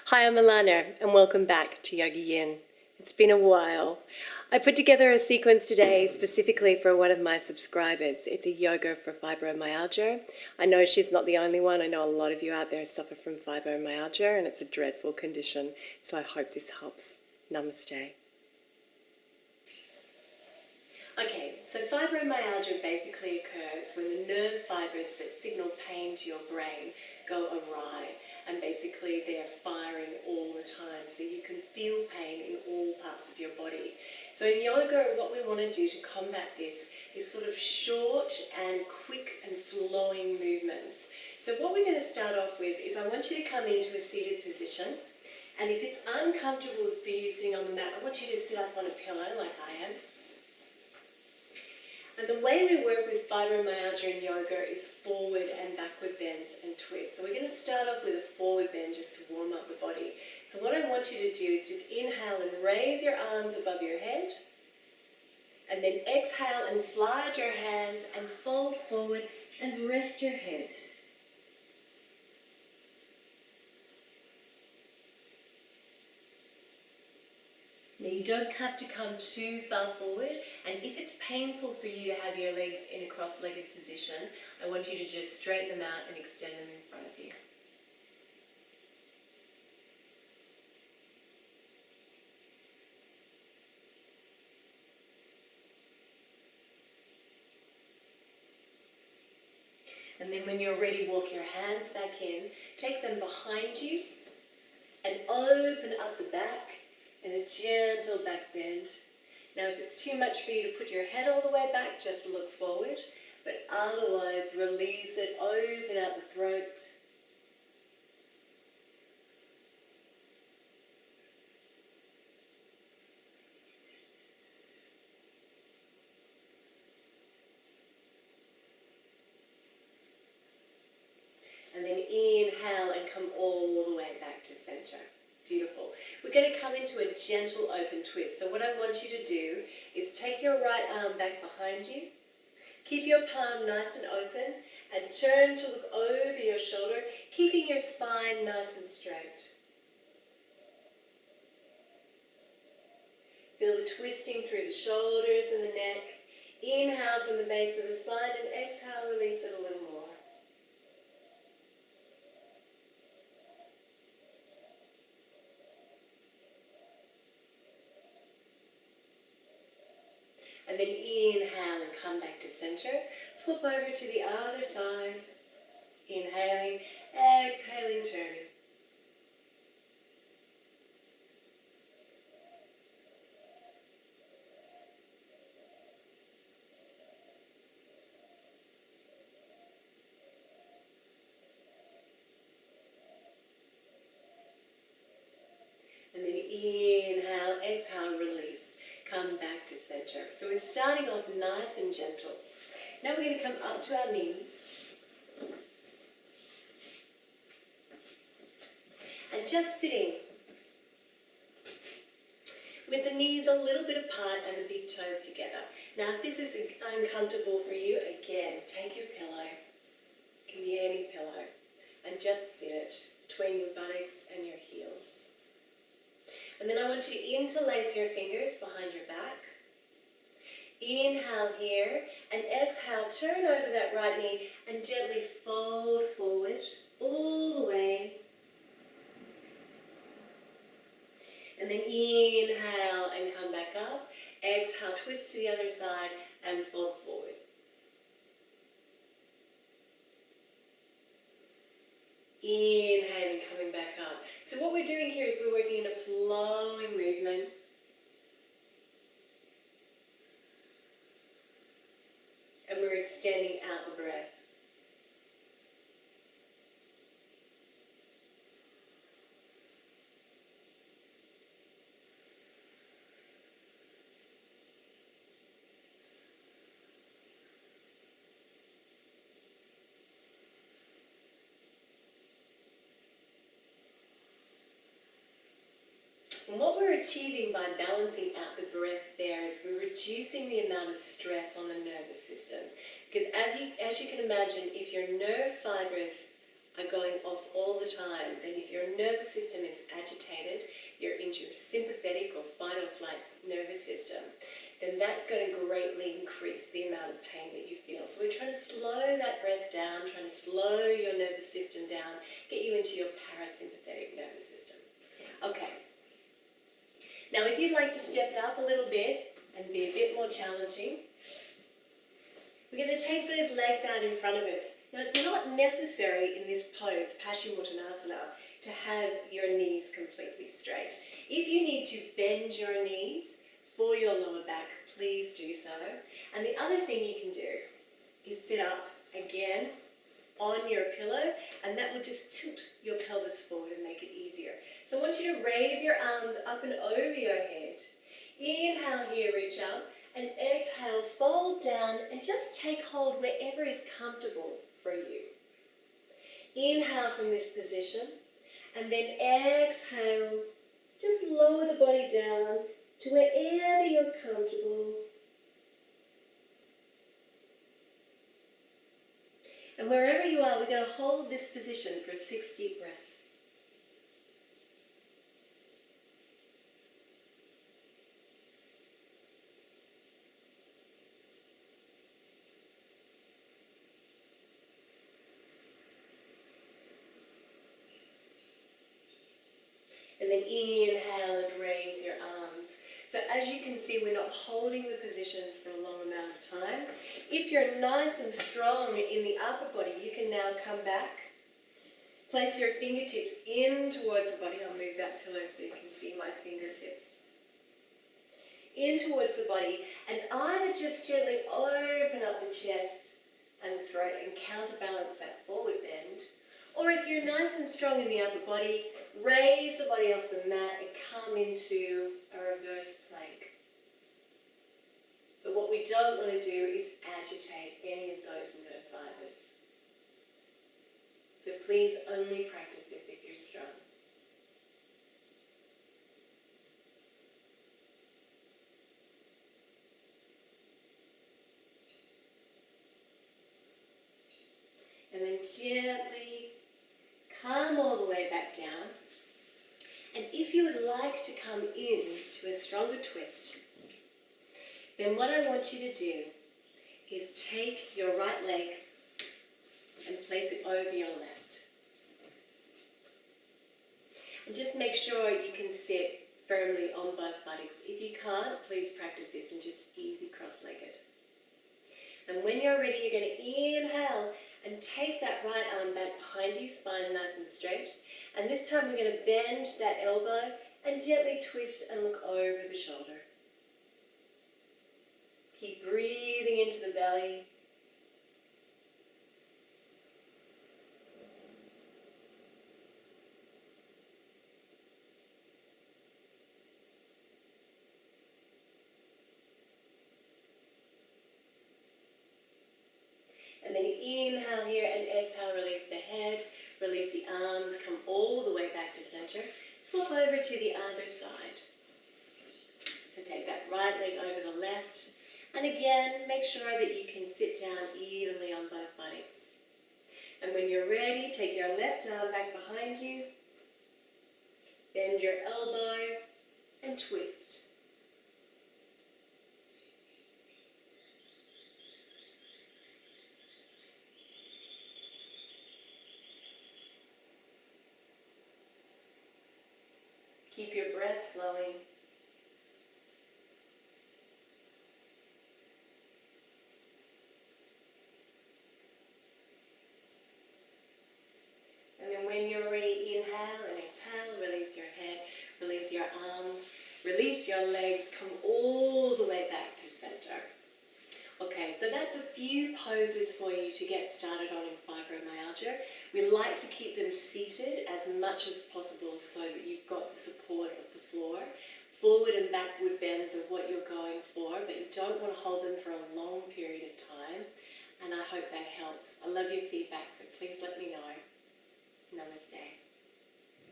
Hi, I'm Alana and welcome back to YogaYin. It's been a while. I put together a sequence today specifically for one of my subscribers. It's a yoga for fibromyalgia. I know she's not the only one. I know a lot of you out there suffer from fibromyalgia and it's a dreadful condition. So I hope this helps. Namaste. Okay, so fibromyalgia basically occurs when the nerve fibers that signal pain to your brain go awry, and basically they're firing all the time, so you can feel pain in all parts of your body. So in yoga, what we want to do to combat this is sort of short and quick and flowing movements. So what we're going to start off with is I want you to come into a seated position, and if it's uncomfortable for you sitting on the mat, I want you to sit up on a pillow like I am. And the way we work with fibromyalgia in yoga is forward and backward bends and twists. So we're going to start off with a forward bend just to warm up the body. So what I want you to do is just inhale and raise your arms above your head. And then exhale and slide your hands and fold forward and rest your head. Now you don't have to come too far forward, and if it's painful for you to have your legs in a cross-legged position, I want you to just straighten them out and extend them in front of you. And then when you're ready, walk your hands back in, take them behind you, and open up the back. And a gentle back bend. Now if it's too much for you to put your head all the way back, just look forward. But otherwise, release it, open out the throat. And then inhale and come all the way back to center. Beautiful. We're going to come into a gentle open twist. So what I want you to do is take your right arm back behind you. Keep your palm nice and open and turn to look over your shoulder, keeping your spine nice and straight. Feel the twisting through the shoulders and the neck. Inhale from the base of the spine and exhale, release it a little more. And then inhale and come back to center. Swap over to the other side. Inhaling, exhaling, turning. And then inhale, exhale, release. Come back to center. So we're starting off nice and gentle. Now we're going to come up to our knees. And just sitting with the knees a little bit apart and the big toes together. Now if this is uncomfortable for you, again, take your pillow. It can be any pillow. And just sit it between your buttocks and your heels. And then I want you to interlace your fingers behind your back. Inhale here and exhale, turn over that right knee and gently fold forward all the way. And then inhale and come back up. Exhale, twist to the other side and fold forward. Inhaling, coming back up. So what we're doing here is we're working in a flowing movement. And we're extending out the breath. And what we're achieving by balancing out the breath there is we're reducing the amount of stress on the nervous system. Because as you can imagine, if your nerve fibers are going off all the time, then if your nervous system is agitated, you're into your sympathetic or fight or flight nervous system, then that's going to greatly increase the amount of pain that you feel. So we're trying to slow that breath down, trying to slow your nervous system down, get you into your parasympathetic nervous system. Okay. Now if you'd like to step it up a little bit and be a bit more challenging, we're going to take those legs out in front of us. Now it's not necessary in this pose, Paschimottanasana, to have your knees completely straight. If you need to bend your knees for your lower back, please do so. And the other thing you can do is sit up again on your pillow, and that will just tilt your pelvis forward and make it easier. So I want you to raise your arms up and over your head. Inhale here, reach up, and exhale, fold down, and just take hold wherever is comfortable for you. Inhale from this position, and then exhale, just lower the body down to wherever you're comfortable. And wherever you are, we're going to hold this position for 6 deep breaths. And then inhale and raise your arms. So as you can see, we're not holding the positions for a long amount of time. If you're nice and strong in the upper body, you can now come back. Place your fingertips in towards the body. I'll move that pillow so you can see my fingertips. In towards the body, and either just gently open up the chest and throat and counterbalance that forward bend. Or if you're nice and strong in the upper body, raise the body off the mat and come into a reverse plank. But what we don't want to do is agitate any of those nerve fibers. So please only practice this if you're strong. And then gently come all the way back down. And if you would like to come in to a stronger twist, then what I want you to do is take your right leg and place it over your left. And just make sure you can sit firmly on both buttocks. If you can't, please practice this and just easy cross-legged. And when you're ready, you're going to inhale and take that right arm back behind you, spine nice and straight. And this time we're going to bend that elbow and gently twist and look over the shoulder. Keep breathing into the belly. And then inhale here and exhale, release the head, release the arms, come all the way back to center. Swap over to the other side. So take that right leg over the left. And again, make sure that you can sit down evenly on both buttocks. And when you're ready, take your left arm back behind you. Bend your elbow and twist. Keep your breath flowing. And then when you're ready, inhale and exhale, release your head, release your arms, release your legs, come all the way back to center. Okay, so that's a few poses for you to get started on in fibromyalgia. We like to keep them seated as much as possible so that you've got the support of the floor. Forward and backward bends are what you're going for, but you don't want to hold them for a long period of time. And I hope that helps. I love your feedback, so please let me know. Namaste.